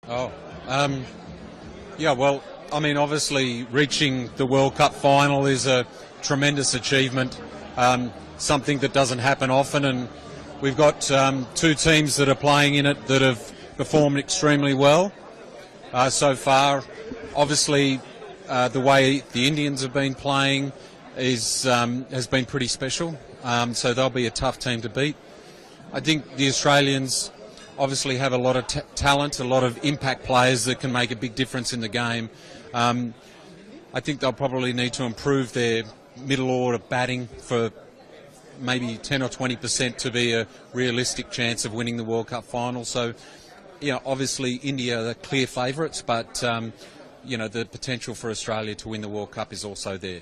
Oh, yeah, well, I mean, obviously reaching the World Cup final is a tremendous achievement, something that doesn't happen often, and we've got two teams that are playing in it that have performed extremely well so far. Obviously, the way the Indians have been playing has been pretty special, so they'll be a tough team to beat. I think the Australians obviously have a lot of talent, a lot of impact players that can make a big difference in the game. I think they'll probably need to improve their middle order batting for maybe 10 or 20% to be a realistic chance of winning the World Cup final. So, obviously India are the clear favourites, but, the potential for Australia to win the World Cup is also there.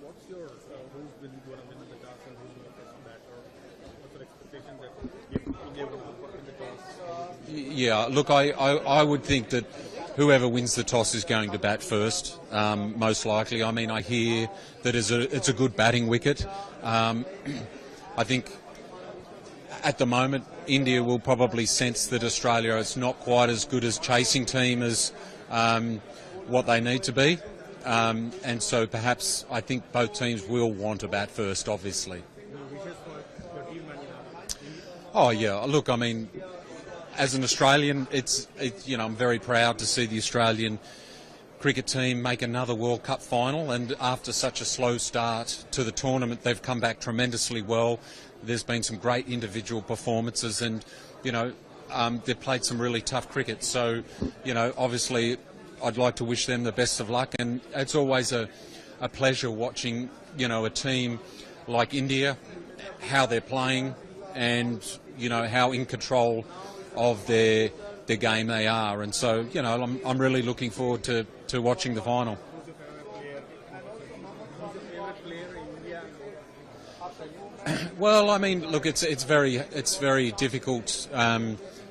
What's your who's going to win the toss and who's going to bat, or what's your expectation that if India will win the toss? Yeah, look, I would think that whoever wins the toss is going to bat first, most likely. I mean, I hear that it's a good batting wicket. I think at the moment India will probably sense that Australia is not quite as good as chasing team as what they need to be. And so perhaps I think both teams will want to bat first, obviously. Oh, yeah, look, I mean, as an Australian, I'm very proud to see the Australian cricket team make another World Cup final, and after such a slow start to the tournament, they've come back tremendously well. There's been some great individual performances, and they've played some really tough cricket. So, obviously, I'd like to wish them the best of luck, and it's always a pleasure watching, a team like India, how they're playing, and how in control of their game they are. And so, I'm really looking forward to watching the final. Well, I mean, look, it's very difficult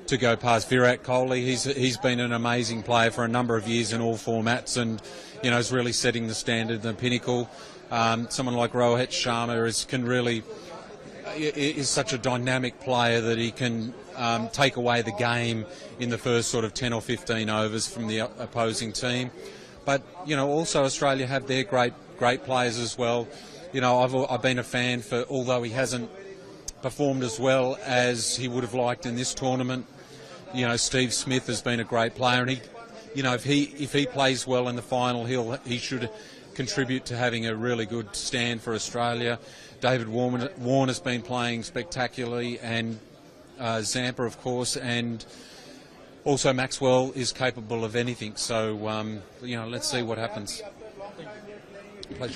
to go past Virat Kohli. He's been an amazing player for a number of years in all formats, and is really setting the standard, the pinnacle. Someone like Rohit Sharma is such a dynamic player that he can take away the game in the first sort of 10 or 15 overs from the opposing team. But also Australia have their great players as well. I've been a fan for, although he hasn't performed as well as he would have liked in this tournament. Steve Smith has been a great player, and if he plays well in the final, he should contribute to having a really good stand for Australia. David Warner's been playing spectacularly, and Zampa, of course, and also Maxwell is capable of anything. So, let's see what happens. Pleasure.